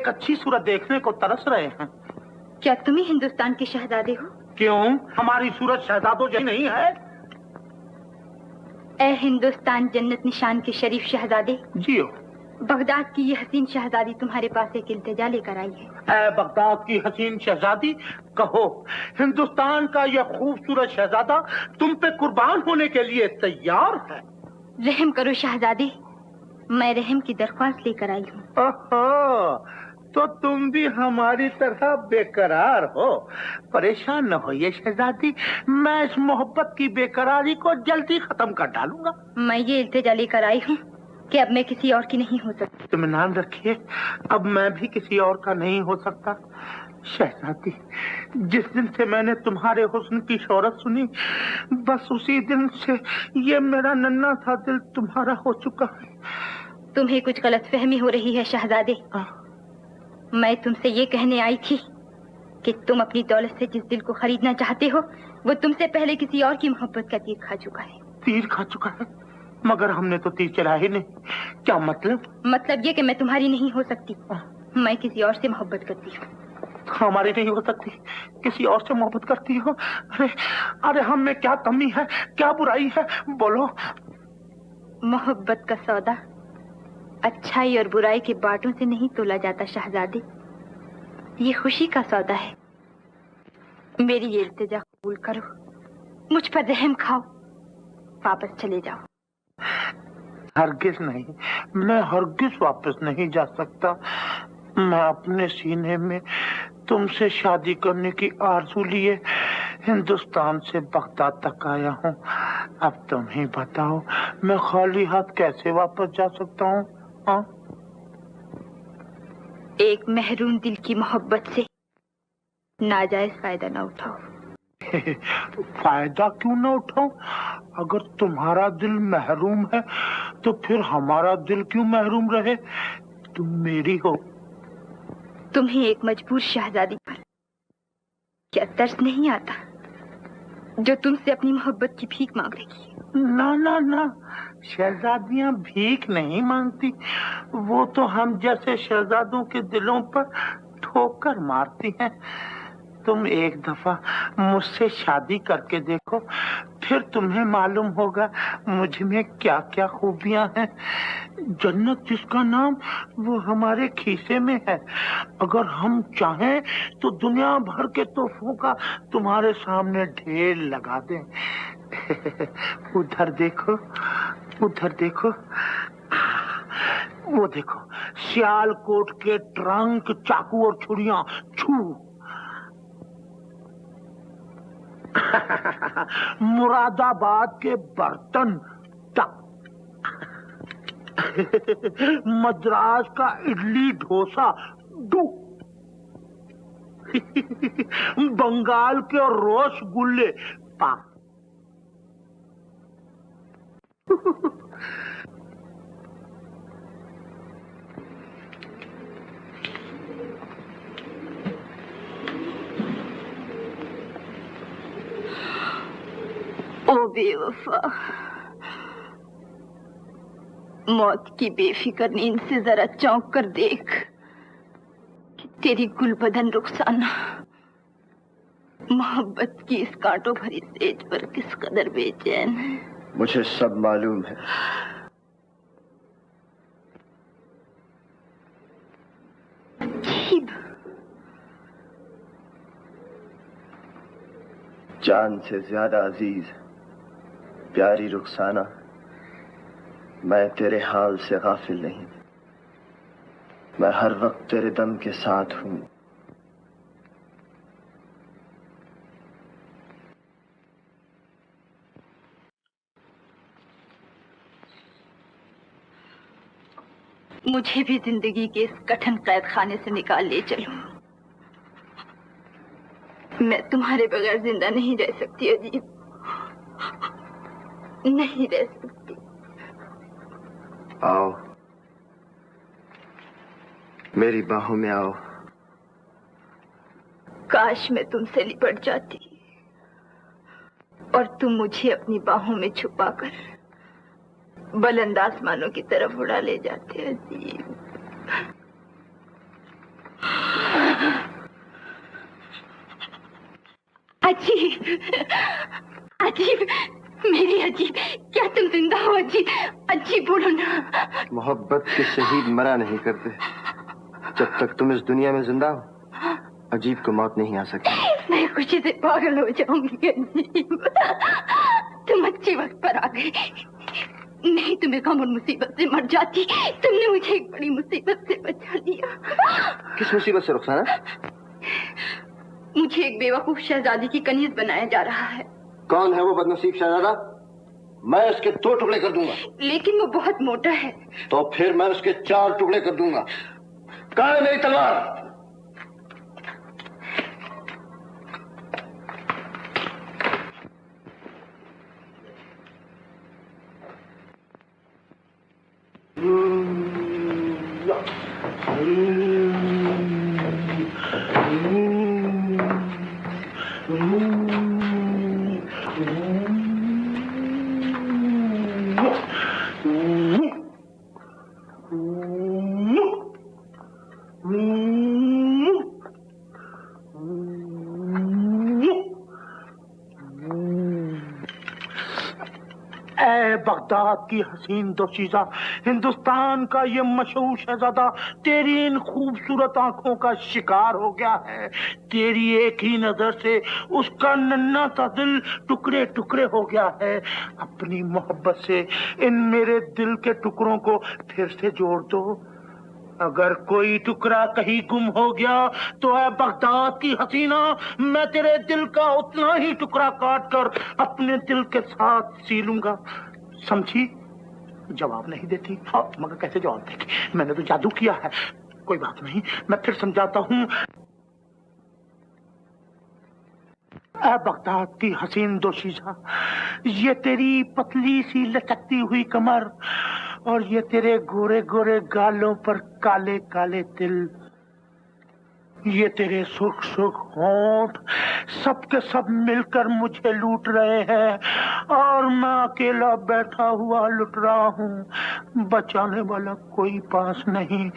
एक अच्छी सूरत देखने को तरस रहे हैं। क्या तुम ही हिंदुस्तान के शहजादे हो? क्यों, हमारी सूरत शहजादों जैसी नहीं है? ए हिंदुस्तान जन्नत निशान के शरीफ शहजादे, जियो। बगदाद की ये हसीन शहजादी तुम्हारे पास एक इल्तिजा लेकर आई है। ए बगदाद की हसीन शहजादी, कहो हिंदुस्तान का यह खूबसूरत शहजादा तुम पे कुर्बान होने के लिए तैयार है। रहम करो शहजादे, मैं रहम की दरख्वास्त लेकर आई हूँ। ओहो, तो तुम भी हमारी तरह बेकरार हो। परेशान न होइए शहजादी, मैं इस मोहब्बत की बेकरारी को जल्दी खत्म कर डालूंगा। मैं ये इल्तिजा लेकर आई हूँ कि अब मैं किसी और की नहीं हो सकती। तुम नाम रखिए, अब मैं भी किसी और का नहीं हो सकता। शहजादी, जिस दिन से मैंने तुम्हारे हुस्न की शोहरत सुनी, बस उसी दिन से ये मेरा नन्हा सा दिल तुम्हारा हो चुका है। तुम्हें कुछ गलतफहमी हो रही है शहजादे। मैं तुमसे ये कहने आई थी कि तुम अपनी दौलत से जिस दिल को खरीदना चाहते हो, वो तुमसे पहले किसी और की मोहब्बत का तीर खा चुका है। तीर खा चुका है? मगर हमने तो तीर चला ही नहीं। क्या मतलब? मतलब ये कि मैं तुम्हारी नहीं हो सकती, मैं किसी और से मोहब्बत करती हूँ। हमारी नहीं हो सकती, किसी और से मोहब्बत करती हो? अरे अरे, हम में क्या कमी है, क्या बुराई है, बोलो। मोहब्बत का सौदा अच्छाई और बुराई के बांटों से नहीं तोला जाता शहजादी, ये खुशी का सौदा है। मेरी ये इल्तिजा कबूल करो, मुझ पर रहम खाओ, वापस चले जाओ। हरगिज नहीं, मैं हरगिज वापस नहीं जा सकता। मैं अपने सीने में तुमसे शादी करने की आरज़ू लिए हिंदुस्तान से बगदाद तक आया हूँ। अब तुम ही बताओ, मैं खाली हाथ कैसे वापस जा सकता हूँ? हाँ? एक महरूम दिल की मोहब्बत से नाजायज फायदा न उठाओ। फायदा क्यों न उठाऊं? अगर तुम्हारा दिल महरूम है तो फिर हमारा दिल क्यों महरूम रहे? तुम मेरी हो। तुम्हें एक मजबूर शहजादी पर क्या तरस नहीं आता जो तुमसे अपनी मोहब्बत की भीख मांग रही है? ना ना ना, शहजादियां भीख नहीं मांगती, वो तो हम जैसे शहजादों के दिलों पर ठोकर मारती हैं। तुम एक दफा मुझसे शादी करके देखो, फिर तुम्हें मालूम होगा मुझ में क्या क्या खूबियां हैं। जन्नत जिसका नाम, वो हमारे खीसे में है। अगर हम चाहें तो दुनिया भर के तोहफों का तुम्हारे सामने ढेर लगा दें। उधर देखो, उधर देखो, वो देखो, सियालकोट के ट्रंक, चाकू और छुरियां, छू। मुरादाबाद के बर्तन, टक। मद्रास का इडली डोसा, डू। बंगाल के रसगुल्ले, पा। ओ बेवफा, मौत की बेफिक्र नींद से जरा चौंक कर देख कि तेरी गुलबदन रुखसाना मोहब्बत की इस कांटों भरी सेज पर किस कदर बेचैन है। मुझे सब मालूम है। अजीब, जान से ज्यादा अजीज प्यारी रुखसाना, मैं तेरे हाल से गाफिल नहीं। मैं हर वक्त तेरे दम के साथ हूं। मुझे भी जिंदगी के इस कठिन कैद खाने से निकाल ले चलो। मैं तुम्हारे बगैर जिंदा नहीं रह सकती अजीब, नहीं रह सकती। आओ, मेरी बाहों में आओ। काश मैं तुमसे लिपट जाती और तुम मुझे अपनी बाहों में छुपाकर बुलंद आसमानों की तरफ उड़ा ले जाते अजीब। अजीब, अजीब, मेरी अजीब, क्या तुम जिंदा हो अजीब? अजीब बोलो ना। मोहब्बत के शहीद मरा नहीं करते। जब तक तुम इस दुनिया में जिंदा हो, अजीब को मौत नहीं आ सकती। मैं खुशी से पागल हो जाऊंगी अजीब। तुम अच्छे वक्त पर आ गए, नहीं तुम्हें गम और मुसीबत से मर जाती। तुमने मुझे एक बड़ी मुसीबत से बचा लिया। किस मुसीबत से रुखसाना? मुझे एक बेवकूफ शहजादी की कनीज बनाया जा रहा है। कौन है वो बदनसीब शहजादा? मैं उसके 2 टुकड़े कर दूंगा। लेकिन वो बहुत मोटा है। तो फिर मैं उसके 4 टुकड़े कर दूंगा। कहाँ है मेरी तलवार? बगदाद की हसीन दोशीज़ा, हिंदुस्तान का ये मशहूर शहजादा तेरी इन खूबसूरत आंखों का शिकार हो गया है। तेरी एक ही नजर से उसका नन्हा सा दिल टुकड़े टुकड़े हो गया है। अपनी मोहब्बत से इन मेरे दिल के टुकड़ों को फिर से जोड़ दो। अगर कोई टुकड़ा कहीं गुम हो गया तो है बगदाद की हसीना, मैं तेरे दिल का उतना ही टुकड़ा काट कर अपने दिल के साथ सी लूंगा। समझी? जवाब नहीं देती। हाँ, मगर कैसे जवाब देगी? मैंने तो जादू किया है। कोई बात नहीं, मैं फिर समझाता हूँ। बगदाद की हसीन दोशीज़ा, ये तेरी पतली सी लचकती हुई कमर और ये तेरे गोरे गोरे गालों पर काले काले तिल, ये तेरे सुख सुख होंठ, सब के सब मिलकर मुझे लूट रहे हैं और मैं अकेला बैठा हुआ लुट रहा हूँ। बचाने वाला कोई पास नहीं,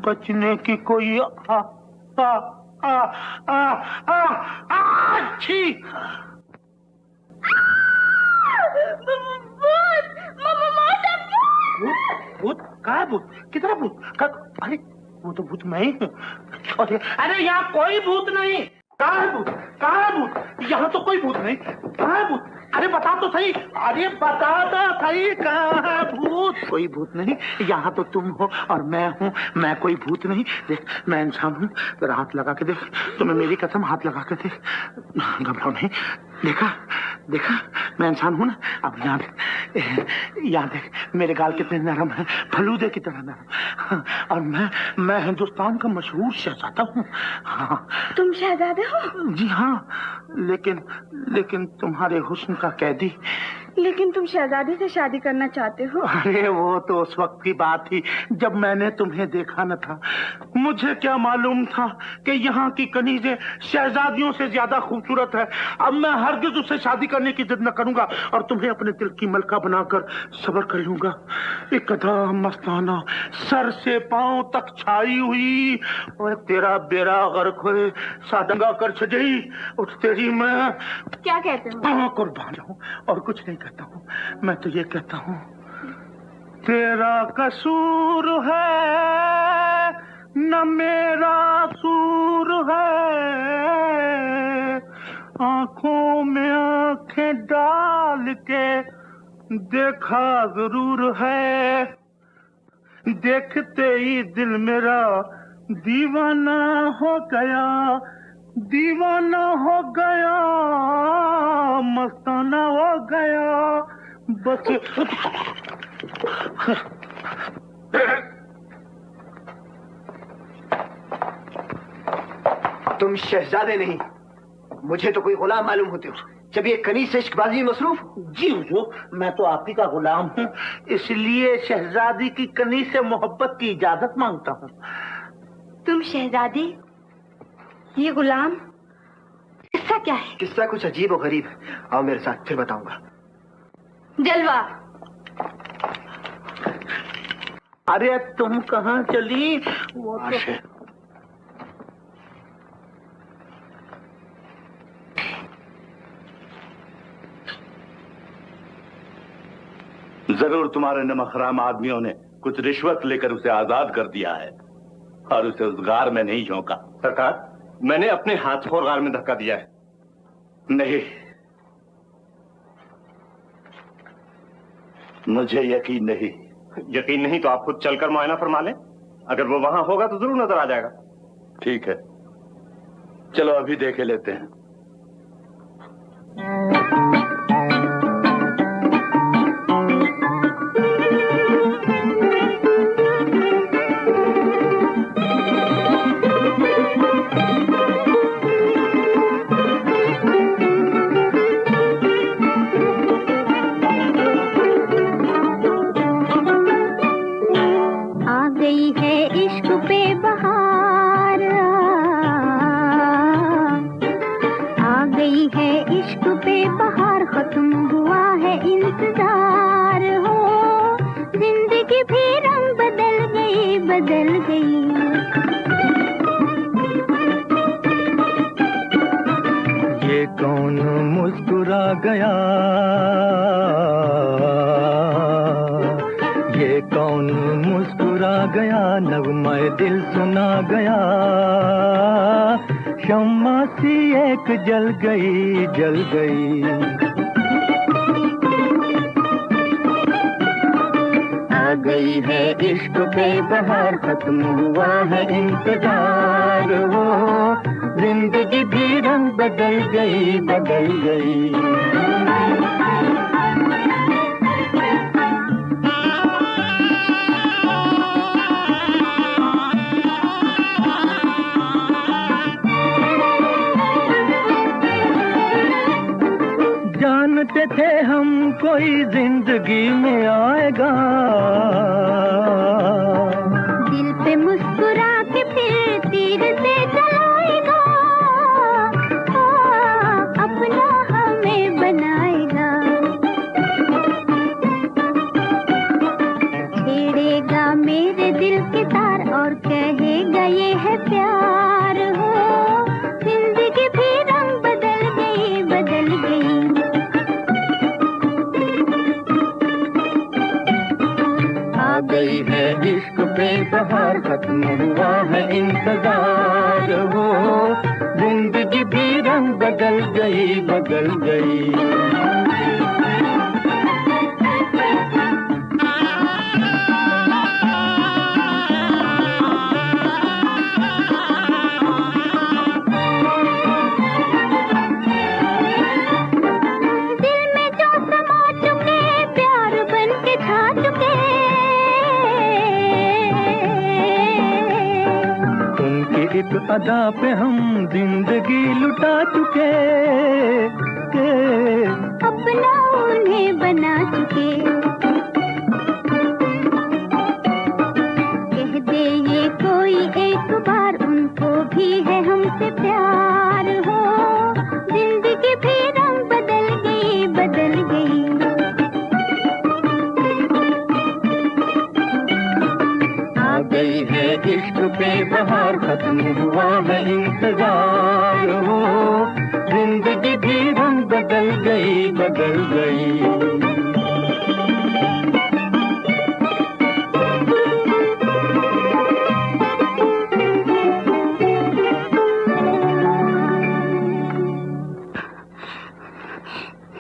बचने की कोई अच्छी। भूत? कहाँ है भूत? कितना भूत? अरे वो तो भूत मैं ही हूँ। अरे यहाँ कोई भूत नहीं। कहाँ है भूत? कहाँ है भूत? यहाँ तो कोई भूत नहीं। कहाँ है भूत? अरे बता तो सही। अरे बता तो सही, कहाँ है भूत? कोई भूत नहीं। यहाँ तो तुम हो और मैं हूँ। मैं कोई भूत नहीं। देख, मैं इंसान हूँ। जरा हाथ लगा के देख। तुम्हें मेरी कसम, हाथ लगा के देख। घबराओ नहीं। देखा देखा, मैं इंसान हूँ ना। अब यहाँ देख, मेरे गाल कितने नरम हैं, फलूदे की तरह नरम। और मैं हिंदुस्तान का मशहूर शहजादा हूँ। हाँ। तुम शहजादे हो? जी हाँ, लेकिन तुम्हारे हुस्न का कैदी। लेकिन तुम शहजादी से शादी करना चाहते हो? अरे वो तो उस वक्त की बात थी जब मैंने तुम्हें देखा न था। मुझे क्या मालूम था कि यहाँ की कनीज़ें शहजादियों से ज्यादा खूबसूरत है। अब मैं हरगिज उससे शादी करने की जिद न करूंगा और तुम्हें अपने दिल की मलका बनाकर सब्र कर लूंगा। एक अदा मस्ताना सर से पांव तक छाई हुई और तेरा बेड़ा गर्क हुए सादंगा कर छजई उठ तेरी मैं। क्या कहते हो? कुर्बान जाऊं और कुछ नहीं कहता हूँ। मैं तो ये कहता हूँ, तेरा कसूर है न मेरा सूर है, आंखों में आंखें डाल के देखा जरूर है, देखते ही दिल मेरा दीवाना हो गया, दीवाना हो गया, मस्ताना हो गया बस। तुम शहजादे नहीं, मुझे तो कोई गुलाम मालूम होते हो। जब ये कनीज से इश्कबाजी में मसरूफ। जी हुजूर, मैं तो आप ही का गुलाम हूँ, इसलिए शहजादी की कनीज से मोहब्बत की इजाजत मांगता हूँ। तुम शहजादी, ये गुलाम, किस्सा क्या है? किस्सा कुछ अजीब और गरीब है। आओ मेरे साथ, फिर बताऊंगा। जलवा। अरे तुम कहाँ चली? वो तो जरूर तुम्हारे नमकहराम आदमियों ने कुछ रिश्वत लेकर उसे आजाद कर दिया है और उसे उस गार में नहीं झोंका। सरकार, मैंने अपने हाथ को गार में धक्का दिया है। नहीं, मुझे यकीन नहीं। यकीन नहीं तो आप खुद चलकर मुआयना फरमा लें। अगर वो वहां होगा तो जरूर नजर आ जाएगा। ठीक है, चलो अभी देखे लेते हैं। जल गई आ गई है इश्क पे बहार, खत्म हुआ है इंतजार। वो जिंदगी भी रंग बदल गई, बदल गई। थे हम कोई जिंदगी में आएगा, दिल पे मुस्कुरा के फिर तीर से चलाएगा, अपना हमें बनाएगा, छेड़ेगा मेरे दिल के तार और कहेगा ये है प्यार। हो जिंदगी भी रंग बदल गई, बदल गई। गई है इश्क पे बहार, खत्म हुआ है इंतजार। वो जिंदगी भी रंग बदल गई, बदल गई। एक अदा पे हम जिंदगी लुटा चुके, अपना उन्हें बना चुके। कह दे ये कोई एक बार, उनको भी है हमसे प्यार। हो जिंदगी भी रंग बदल गई, बदल गई। आ गई है इश्क पे बहार, खत्म हुआ है इंतजार। हो जिंदगी भी रंग बदल गई, बदल गई।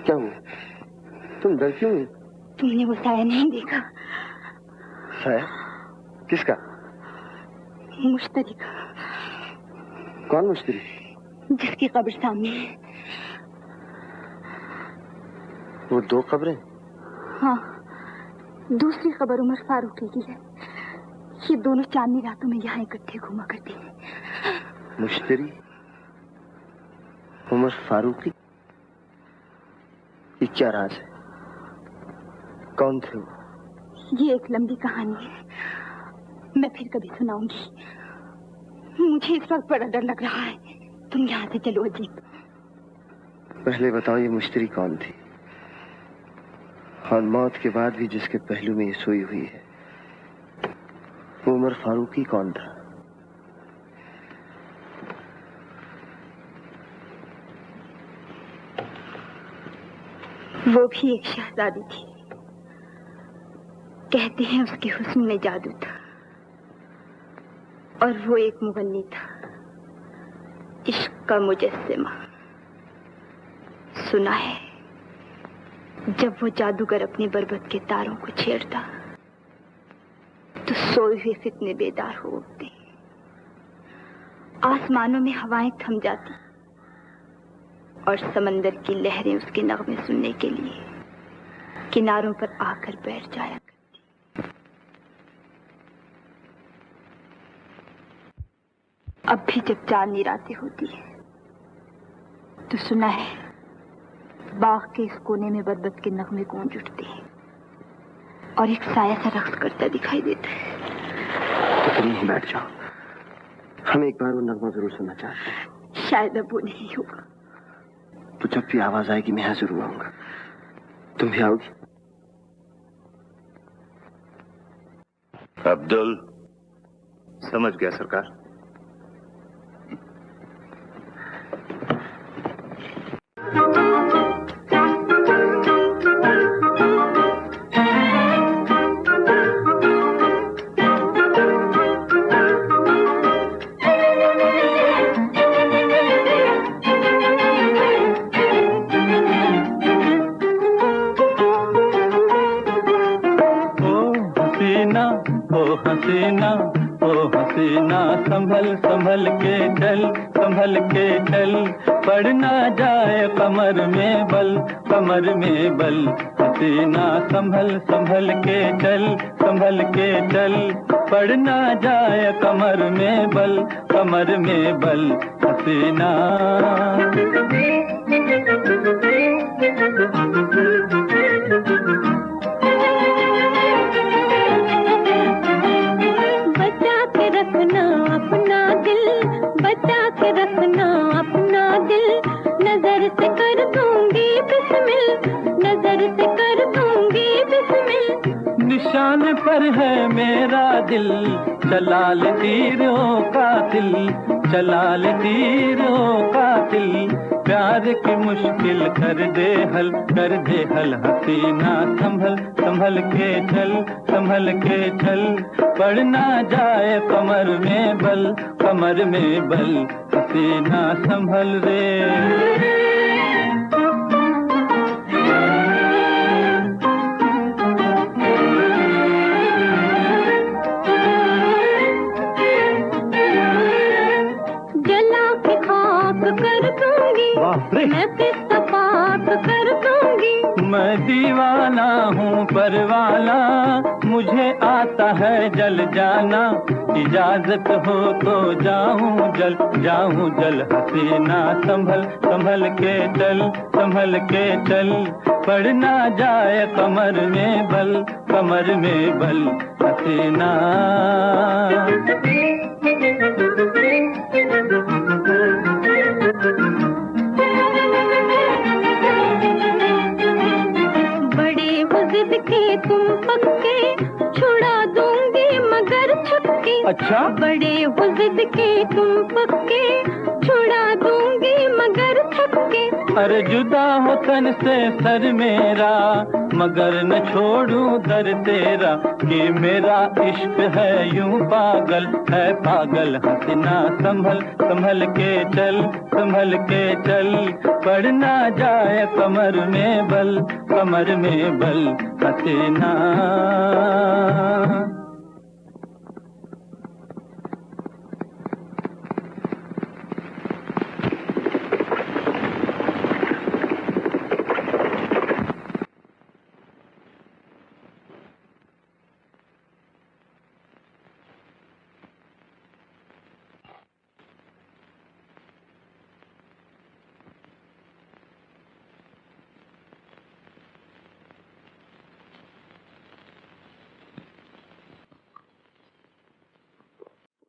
क्या हुआ? तुम डर क्यों? तुमने वो साया नहीं देखा? साया? किसका? मुश्तरी का। कौन मुश्तरी? जिसकी कब्र सामने है। वो दो कब्रें? हाँ, दूसरी कब्र उमर फारूकी की है। ये दोनों चांदनी रातों में यहाँ इकट्ठे घूमा करते हैं। मुश्तरी, उमर फारूकी, ये क्या राज है? कौन थे वो? ये एक लंबी कहानी है, मैं फिर कभी सुनाऊंगी। मुझे इस वक्त बड़ा डर लग रहा है, तुम यहाँ से चलो अजीत। पहले बताओ ये मुश्तरी कौन थी, और मौत के बाद भी जिसके पहलू में ये सोई हुई है, वो उमर फारूकी कौन था? वो भी एक शहजादी थी, कहते हैं उसके हुस्न में जादू था और वो एक मुगन्नी था, इश्क का मुजस्सिमा। सुना है जब वो जादूगर अपने बरबत के तारों को छेड़ता तो सोए हुए फितने बेदार हो उठते, आसमानों में हवाएं थम जाती और समंदर की लहरें उसके नगमे सुनने के लिए किनारों पर आकर बैठ जाया करती। अब भी जब चांदनी रातें होती है तो सुना है बाग के इस कोने में बरबत के नगमे गूंज उठते हैं और एक साया सा रक्स करता दिखाई देता है। तो तुम यहीं बैठ जाओ, हम एक बार वो नगमा जरूर सुनना चाहते हैं। शायद अब वो नहीं होगा। तो जब भी आवाज आएगी मैं यहाँ जरूर आऊंगा, तुम भी आओगी? अब्दुल। समझ गया सरकार। संभल संभल के चल, संभल के चल, पड़ ना जाए कमर में बल, कमर में बल। हसीना संभल संभल के चल, संभल के चल, पड़ ना जाए कमर में बल, कमर में बल। हसीना रखना अपना दिल, बचा के रखना अपना दिल, नजर से कर दूंगी बिस्मिल, नजर से कर दूंगी बिस्मिल। निशान पर है मेरा दिल, चला ले तीरों कातिल, चला ले तीरों कातिल। प्यार की मुश्किल कर दे हल, कर दे हल। हसीना संभल संभल के चल, संभल के चल, पड़ ना जाए कमर में बल, कमर में बल। हसीना संभल रे। मैं किस्सा पाक कर दूंगी। मैं दीवाना हूँ परवाना, मुझे आता है जल जाना। इजाजत हो तो जाऊं जल, जाऊं जल। हसीना संभल संभल के चल, संभल के चल, पड़ ना जाए कमर में बल, कमर में बल। हसीना के तुम पक्के, छुड़ा दूंगी मगर छुपके। अच्छा बड़े हो जिद के तुम पक्के, छुड़ा दूंगी मगर छुपके। अरे जुदा हो तन से सर मेरा, मगर न छोड़ूं दर तेरा। कि मेरा इश्क है यूं पागल, है पागल। हसीना संभल संभल के चल, संभल के चल, पड़ ना जाए कमर में बल, कमर में बल। हसीना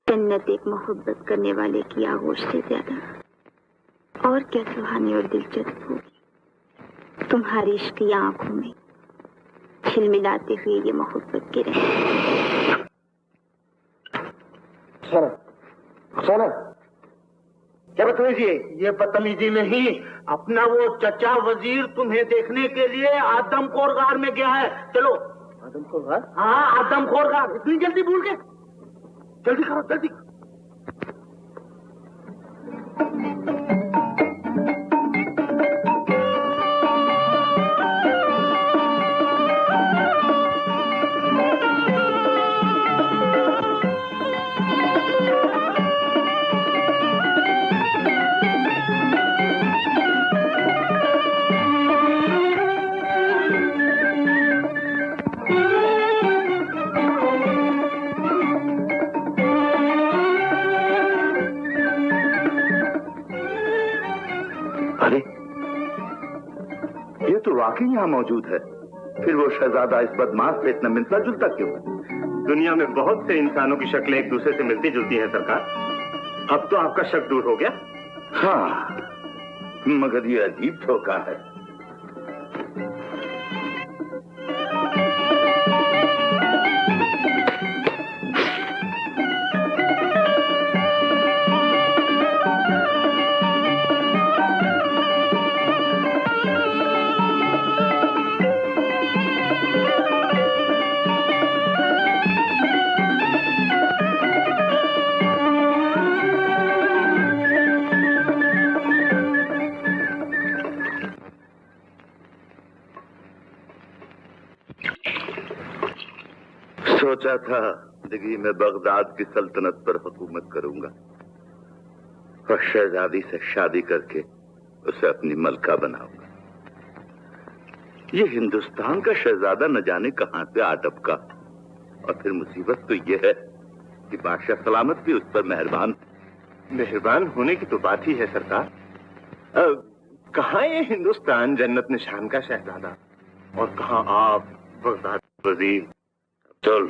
जन्नत एक मोहब्बत करने वाले की आगोश से ज्यादा और क्या सुहानी और दिलचस्प होगी तुम्हारी इश्क की आंखों में झिलमिलाते हुए ये मोहब्बत के रहे। क्या बदतमीजी है? ये बदतमीजी नहीं, अपना वो चचा वजीर तुम्हें देखने के लिए आदमखोर गार में गया है। चलो। आदमखोर घाट? हाँ, आदमखोर घाट। इतनी जल्दी भूल गए? जल्दी करो, जल्दी। अरे, ये तो वाकई यहाँ मौजूद है। फिर वो शहजादा इस बदमाश से इतना मिलता जुलता क्यों? दुनिया में बहुत से इंसानों की शक्लें एक दूसरे से मिलती जुलती हैं सरकार। अब तो आपका शक दूर हो गया। हाँ, मगर ये अजीब धोखा है। सोचा था जिंदगी में बगदाद की सल्तनत पर हुकूमत करूंगा और शहजादी से शादी करके उसे अपनी मलका बनाऊंगा। ये हिंदुस्तान का शहजादा न जाने कहां से आ टपका। और फिर मुसीबत तो ये है कि बादशाह सलामत भी उस पर मेहरबान होने की तो बात ही है सरकार। कहाँ ये हिंदुस्तान जन्नत निशान का शहजादा और कहाँ आप बगदाद वजीर। चल,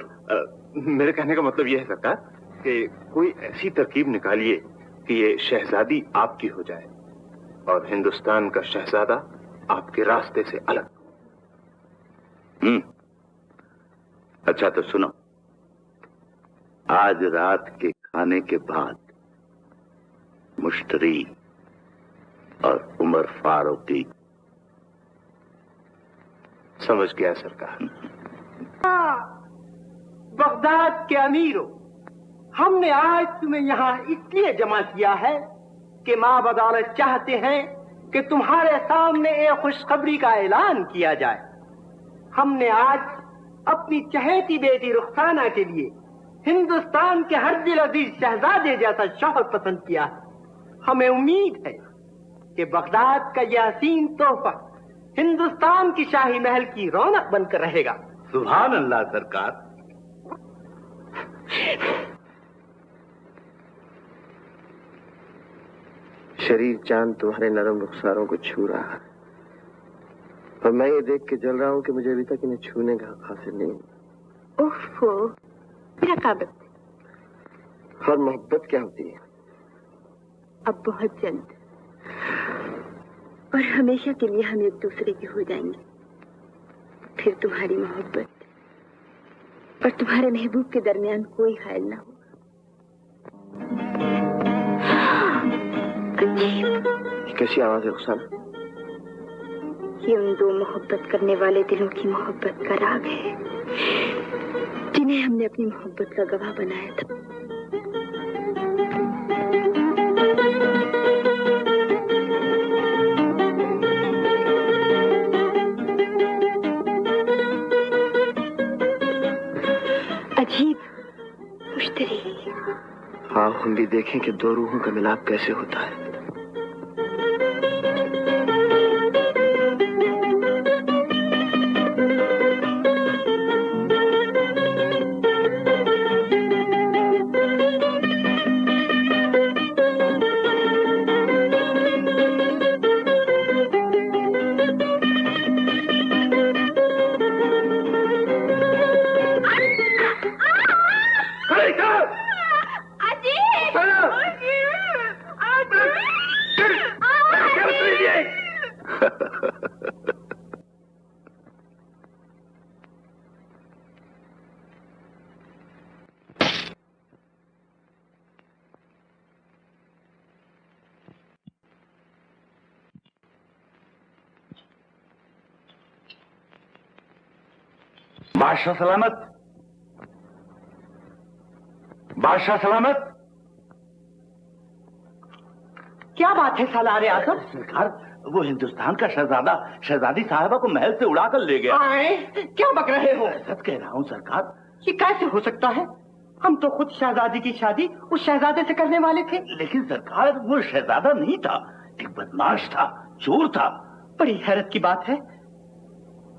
मेरे कहने का मतलब यह है सरकार कि कोई ऐसी तरकीब निकालिए कि ये शहजादी आपकी हो जाए और हिंदुस्तान का शहजादा आपके रास्ते से अलग। अच्छा तो सुनो, आज रात के खाने के बाद मुश्तरी और उमर फारूकी। समझ गया सरकार। बगदाद के अमीरों, हमने आज तुम्हें यहाँ इसलिए जमा किया है कि माँ बदौलत चाहते हैं कि तुम्हारे सामने एक खुशखबरी का ऐलान किया जाए। हमने आज अपनी चहेती बेटी रुखसाना के लिए हिंदुस्तान के हर दिल अजीज शहजादे जैसा शौहर पसंद किया है। हमें उम्मीद है कि बगदाद का यह हसीन तोहफा हिंदुस्तान की शाही महल की रौनक बनकर रहेगा। सुभान अल्लाह सरकार। शरीर चांद तुम्हारे नरम रुखसारों को छू रहा है और मैं ये देख के जल रहा हूँ कि मुझे अभी तक इन्हें छूने का हक हासिल नहीं। ओफो, रकाबत। और मोहब्बत क्या होती है? अब बहुत जल्द और हमेशा के लिए हम एक दूसरे के हो जाएंगे। फिर तुम्हारी मोहब्बत और तुम्हारे महबूब के दरमियान कोई हायल ना होगा। कैसी आवाज है रुखसाना? ये उन दो मोहब्बत करने वाले दिलों की मोहब्बत का राग है जिन्हें हमने अपनी मोहब्बत का गवाह बनाया था। अजीब मुश्तरी। हाँ, हम भी देखें कि दो रूहों का मिलाप कैसे होता है। बादशाह सलामत, बादशाह सलामत। क्या बात है सालारे आजम? सरकार, वो हिंदुस्तान का शहजादा शहजादी साहिबा को महल से उड़ाकर ले गया। क्या बक रहे हो? सच कह रहा हूँ सरकार। ये कैसे हो सकता है? हम तो खुद शहजादी की शादी उस शहजादे से करने वाले थे। लेकिन सरकार, वो शहजादा नहीं था, एक बदमाश था, चोर था। बड़ी हैरत की बात है,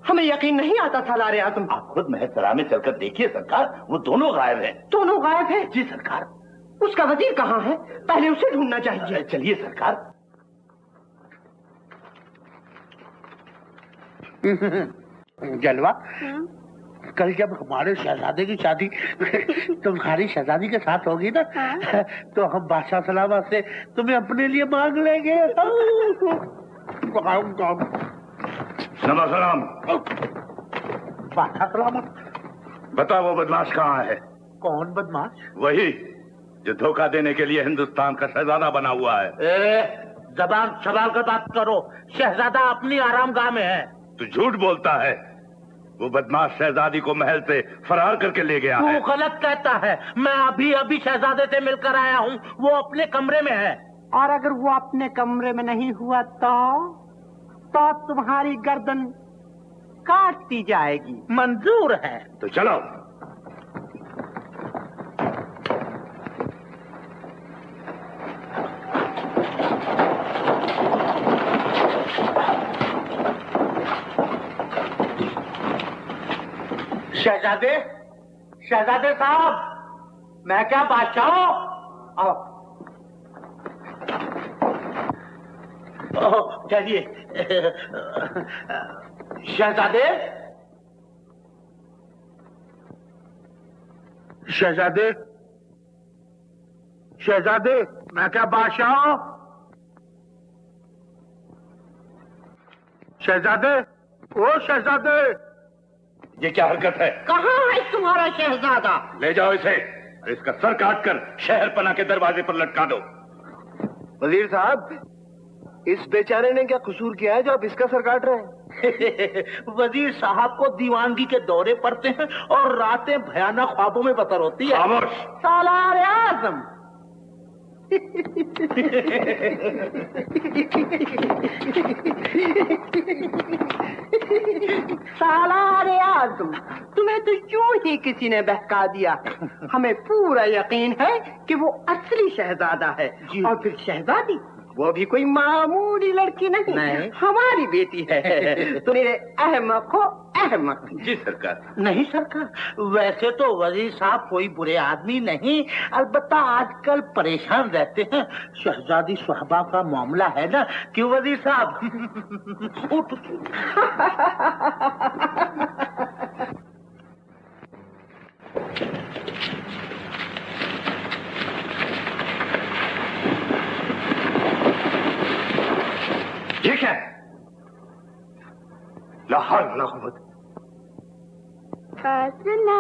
हमें यकीन नहीं आता सालारे आजम। आप खुद महल में चलकर देखिए सरकार, वो दोनों गायब हैं। दोनों गायब हैं? जी सरकार। उसका वजीर कहाँ है? पहले उसे ढूंढना चाहिए। चलिए सरकार। जलवा, कल जब हमारे शहजादे की शादी तुम्हारी शहजादी के साथ होगी ना, तो हम बादशाह सलामत से तुम्हें अपने लिए मांग लेंगे। सलाम। बादशाह सलामत। बता, वो बदमाश कहाँ है? कौन बदमाश? वही जो धोखा देने के लिए हिंदुस्तान का शहजादा बना हुआ है। जबान संभाल कर बात करो, शहजादा अपनी आरामगाह में है। तू झूठ बोलता है। वो बदमाश शहजादी को महल से फरार करके ले गया है। वो गलत कहता है। मैं अभी अभी शहजादे से मिलकर आया हूँ, वो अपने कमरे में है। और अगर वो अपने कमरे में नहीं हुआ तो तुम्हारी गर्दन काट दी जाएगी। मंजूर है। तो चलो। शहजादे, शहजादे साहब, मैं क्या बादशाह हूं? चलिए। शहजादे, शहजादे, शहजादे, मैं क्या बादशाह हूं? शहजादे, ओ शहजादे। ये क्या हरकत है? कहाँ है तुम्हारा शहजादा? ले जाओ इसे और इसका सर काटकर शहर पना के दरवाजे पर लटका दो। वजीर साहब, इस बेचारे ने क्या कसूर किया है जो आप इसका सर काट रहे हैं? वजीर साहब को दीवानगी के दौरे पड़ते हैं और रातें भयानक ख्वाबों में बसर होती है। खामोश। सालारे आज़म। सालारे आज़म, तुम्हें तो यूं ही किसी ने बहका दिया। हमें पूरा यकीन है कि वो असली शहजादा है। और फिर शहजादी, वो भी कोई मामूली लड़की नहीं, हमारी बेटी है। तुम मेरे अहमक हो, अहमक। जी सरकार। नहीं सरकार, वैसे तो वजीर साहब कोई बुरे आदमी नहीं, अलबत्ता आजकल परेशान रहते हैं। शहजादी सुहबा का मामला है ना, क्यों वजीर साहब? ये क्या है? ला हौल वला कुव्वत। हाथ ना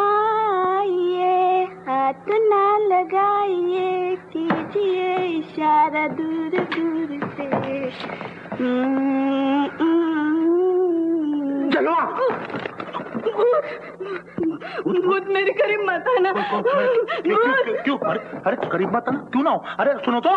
आइए, हाथ ना लगाइए, कीजिए इशारा दूर दूर से। चलो। भूत मेरे करीब मत आना। क्यों? अरे करीब मत आना क्यों ना हो? अरे सुनो तो,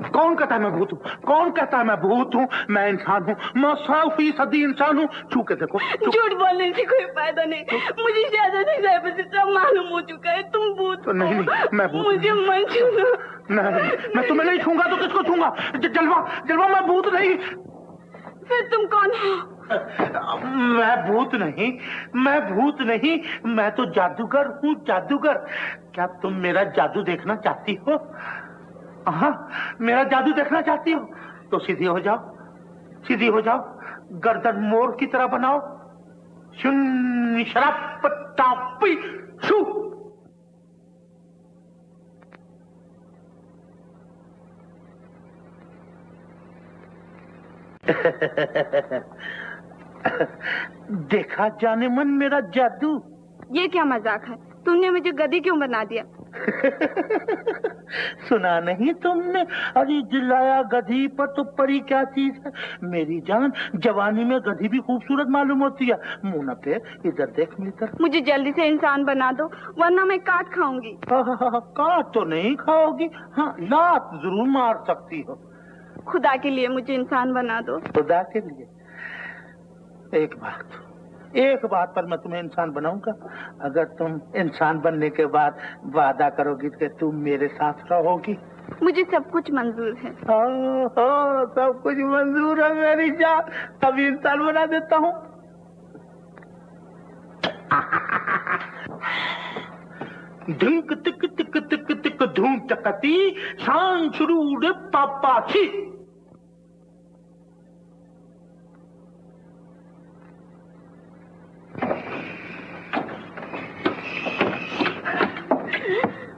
कौन कहता है मैं भूत हूँ? कौन कहता है मैं भूत हूँ? मैं इंसान हूँ, मैं 100% इंसान हूँ। छू के देखो। झूठ बोलने से कोई फायदा नहीं। मुझे शहजादी साहिबा से सब मालूम हो चुका है। तुम भूत हो। नहीं, मैं भूत मुझे मत छूना। नहीं, मैं तुम्हें नहीं छूंगा तो किसको छूंगा? जलवा, मैं भूत नहीं। फिर तुम कौन हो? मैं भूत नहीं, मैं तो जादूगर हूँ, जादूगर। क्या तुम मेरा जादू देखना चाहती हो? हाँ, मेरा जादू देखना चाहती हो तो सीधी हो जाओ, गर्दन मोर की तरह बनाओ। शुन शराब टापी शू। देखा जाने मन मेरा जादू। ये क्या मजाक है? तुमने मुझे गधी क्यों बना दिया? सुना नहीं तुमने? अरे जिलाया गधी पर तो परी क्या चीज है। मेरी जान, जवानी में गधी भी खूबसूरत मालूम होती है। मुंह न पे, इधर देख मेरी तरफ। मुझे जल्दी से इंसान बना दो, वरना मैं काट खाऊंगी। काट तो नहीं खाओगी, हाँ लात जरूर मार सकती हो। खुदा के लिए मुझे इंसान बना दो। खुदा के लिए? एक बात पर मैं तुम्हें इंसान बनाऊंगा, अगर तुम इंसान बनने के बाद वादा करोगी कि तुम मेरे साथ रहोगी। मुझे सब कुछ मंजूर है। सब कुछ मंजूर है मेरी जान। अभी इंसान बना देता हूँ। धिक तिक तिक तिक तिक धूम चकती शान शुरू रे पापा छी।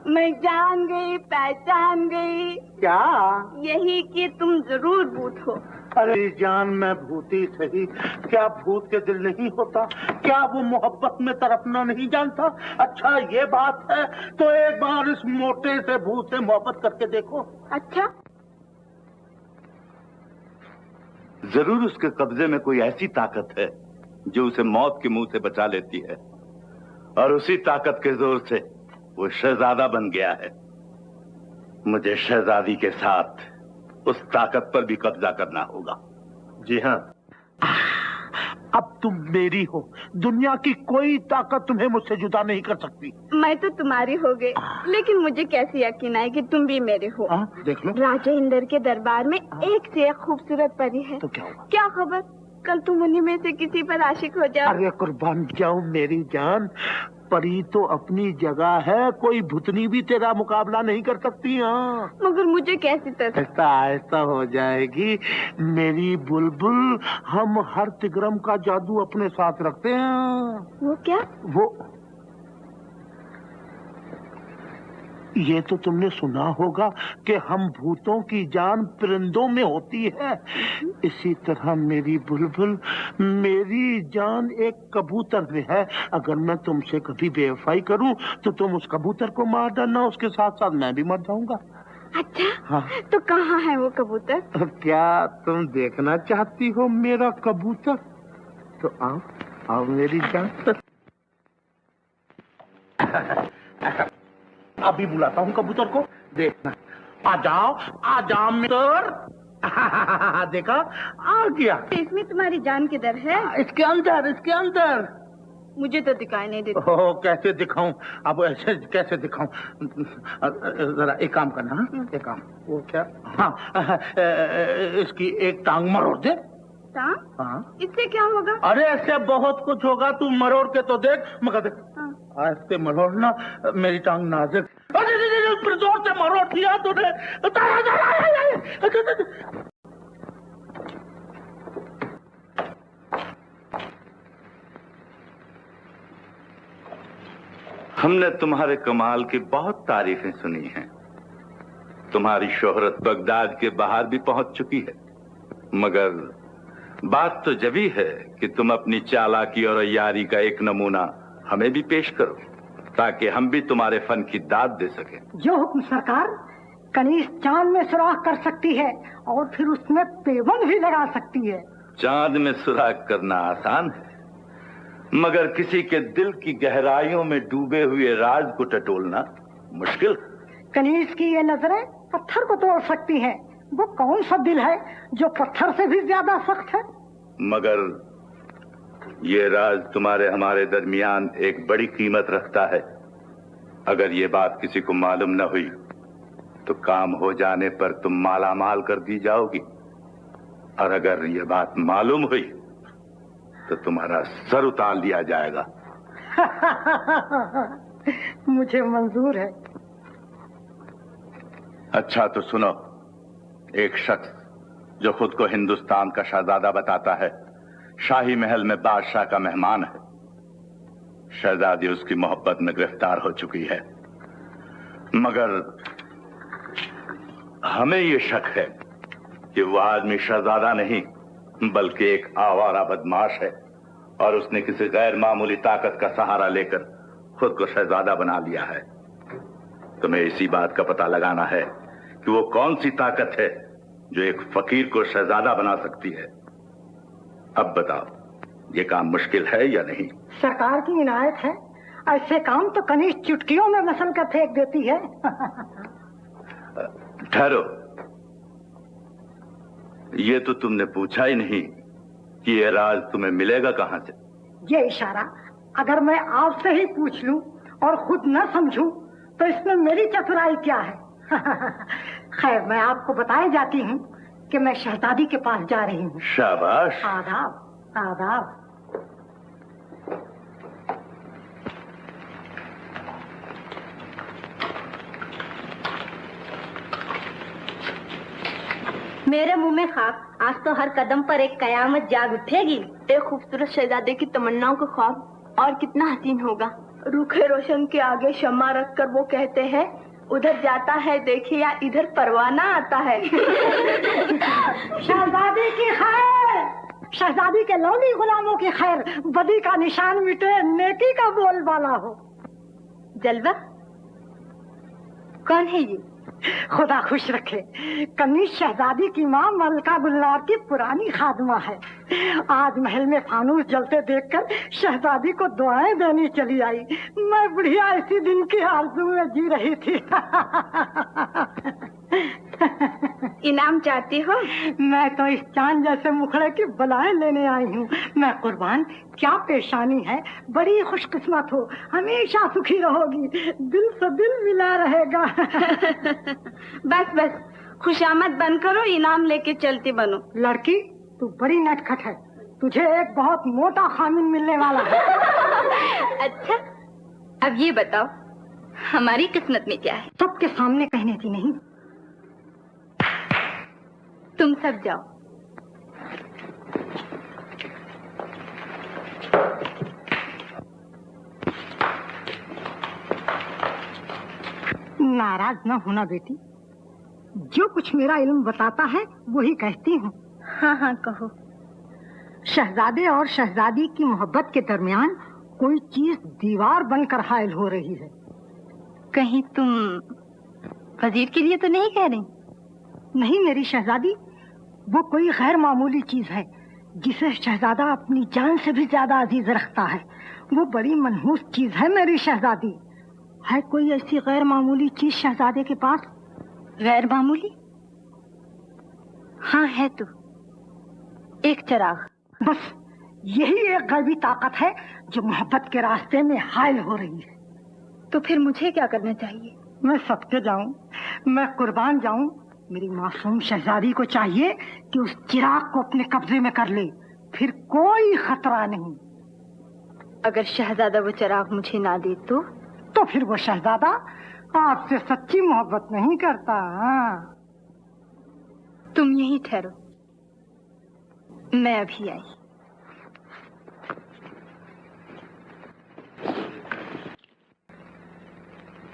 मैं जान गई, पहचान गई। क्या? यही कि तुम जरूर भूत हो। अरे जान, मैं भूती सही, क्या भूत के दिल नहीं होता? क्या वो मोहब्बत में तड़पना नहीं जानता? अच्छा ये बात है तो एक बार इस मोटे से भूत से मोहब्बत करके देखो। अच्छा? जरूर उसके कब्जे में कोई ऐसी ताकत है जो उसे मौत के मुंह से बचा लेती है, और उसी ताकत के जोर से वो शहजादा बन गया है। मुझे शहजादी के साथ उस ताकत पर भी कब्जा करना होगा। जी हाँ, अब तुम मेरी हो, दुनिया की कोई ताकत तुम्हें मुझसे जुदा नहीं कर सकती। मैं तो तुम्हारी हो गई, लेकिन मुझे कैसे यकीन है कि तुम भी मेरे हो? देख लो, राजा इंद्र के दरबार में एक से एक खूबसूरत परी है। तो क्या हुआ? क्या खबर, कल तुम उन्हीं में से किसी पर आशिक हो जाओ। अरे कुर्बान जाऊं मेरी जान, परी तो अपनी जगह है, कोई भुतनी भी तेरा मुकाबला नहीं कर सकती। हाँ, मगर मुझे कैसी तरह? ऐसा हो जाएगी मेरी बुलबुल, हम हर तिग्रम का जादू अपने साथ रखते हैं। वो क्या? वो ये तो तुमने सुना होगा कि हम भूतों की जान परिंदों में होती है। इसी तरह मेरी बुलबुल, मेरी जान एक कबूतर में है। अगर मैं तुमसे कभी बेवफाई करूं तो तुम उस कबूतर को मार डालना, उसके साथ साथ मैं भी मर जाऊंगा। अच्छा? हाँ। तो कहाँ है वो कबूतर? क्या तुम देखना चाहती हो मेरा कबूतर? तो आओ आओ मेरी जान। अभी बुलाता हूँ कबूतर को, देखना। आ जाओ मित्र। देखा, आ गया। इसमें तुम्हारी जान किधर है? इसके अंदर। मुझे तो दिखाई नहीं देता। ओह, कैसे दिखाऊं? अब ऐसे कैसे दिखाऊं? जरा एक काम करना, एक काम। वो क्या? हाँ, इसकी एक टांग मरोड़ दे। टांग? हाँ। इससे क्या होगा? अरे ऐसे बहुत कुछ होगा, तू मरोड़ के तो देख। मगर देख, ऐसे मरोड़ना, मेरी टांग नाजुक। अरे जोर से मरोड़ दिया तूने। हमने तुम्हारे कमाल की बहुत तारीफें सुनी हैं। तुम्हारी शोहरत बगदाद के बाहर भी पहुंच चुकी है, मगर बात तो जभी है कि तुम अपनी चालाकी और यारी का एक नमूना हमें भी पेश करो, ताकि हम भी तुम्हारे फन की दाद दे सकें। जो हुक्म सरकार। कनीज चांद में सुराख कर सकती है और फिर उसमें पेवन भी लगा सकती है। चांद में सुराख करना आसान है, मगर किसी के दिल की गहराइयों में डूबे हुए राज को टटोलना मुश्किल। कनीज की ये नजरें पत्थर को तोड़ सकती हैं। वो कौन सा दिल है जो पत्थर से भी ज्यादा सख्त है? मगर ये राज तुम्हारे हमारे दरमियान एक बड़ी कीमत रखता है। अगर ये बात किसी को मालूम न हुई तो काम हो जाने पर तुम मालामाल कर दी जाओगी, और अगर ये बात मालूम हुई तो तुम्हारा सर उतार लिया जाएगा। मुझे मंजूर है। अच्छा तो सुनो, एक शख्स जो खुद को हिंदुस्तान का शहजादा बताता है, शाही महल में बादशाह का मेहमान है। शहजादी उसकी मोहब्बत में गिरफ्तार हो चुकी है, मगर हमें यह शक है कि वह आदमी शहजादा नहीं बल्कि एक आवारा बदमाश है, और उसने किसी गैर मामूली ताकत का सहारा लेकर खुद को शहजादा बना लिया है। तुम्हें इसी बात का पता लगाना है कि वो कौन सी ताकत है जो एक फकीर को शहजादा बना सकती है। अब बताओ, ये काम मुश्किल है या नहीं? सरकार की इनायत है, ऐसे काम तो कनिष्ठ चुटकियों में मसल कर फेंक देती है। ठहरो, ये तो तुमने पूछा ही नहीं कि ये राज तुम्हें मिलेगा कहां से। ये इशारा अगर मैं आपसे ही पूछ लूं और खुद न समझूं तो इसमें मेरी चतुराई क्या है। खैर, मैं आपको बताए जाती हूँ कि मैं शहजादी के पास जा रही हूँ। शाबाश। आदाब आदाब। मेरे मुंह में खाक, आज तो हर कदम पर एक कयामत जाग उठेगी। एक खूबसूरत शहजादे की तमन्नाओं का ख्वाब और कितना हसीन होगा। रूखे रोशन के आगे शम्मा रख कर वो कहते हैं, उधर जाता है देखिए या इधर परवाना आता है। शहजादी की खैर, शहजादी के लौली गुलामों की खैर, बदी का निशान मिटे, नेकी का बोलबाला हो। जलवा कौन है ये? खुदा खुश रखे, कनिष्ठ शहजादी की माँ मलका गुलनार की पुरानी खादमा है। आज महल में फानूस जलते देखकर शहजादी को दुआएं देनी चली आई। मैं बुढ़िया इसी दिन की आरज़ू में जी रही थी। इनाम चाहती हो? मैं तो इस चांद जैसे मुखड़े की बलाएं लेने आई हूँ। मैं कुर्बान, क्या पेशानी है, बड़ी खुशकिस्मत हो, हमेशा सुखी रहोगी, दिल से दिल मिला रहेगा। बस बस, खुशामद बन करो, इनाम लेके चलती बनो। लड़की, तू बड़ी नटखट है, तुझे एक बहुत मोटा खामिन मिलने वाला है। अच्छा, अब ये बताओ हमारी किस्मत में क्या है? सबके सामने कहने की नहीं। तुम सब जाओ। नाराज न होना बेटी, जो कुछ मेरा इल्म बताता है वही कहती हूँ। हाँ हाँ कहो। शहजादे और शहजादी की मोहब्बत के दरमियान कोई चीज दीवार बनकर हायल हो रही है। कहीं तुम वजीर के लिए तो नहीं कह रही? नहीं मेरी शहजादी, वो कोई गैर मामूली चीज है जिसे शहजादा अपनी जान से भी ज्यादा अजीज रखता है। वो बड़ी मनहूस चीज है मेरी शहजादी। है कोई ऐसी गैर मामूली चीज शहजादे के पास? गैर मामूली? हाँ है तो, एक चिराग। बस यही एक गैबी ताकत है जो मोहब्बत के रास्ते में हायल हो रही है। तो फिर मुझे क्या करना चाहिए? मैं सबके जाऊं, मैं कुर्बान जाऊं। मेरी मासूम शहजादी को चाहिए कि उस चिराग को अपने कब्जे में कर ले, फिर कोई खतरा नहीं। अगर शहजादा वो चिराग मुझे ना दे तो फिर वो शहजादा आपसे सच्ची मोहब्बत नहीं करता। तुम यहीं ठहरो, मैं अभी आई।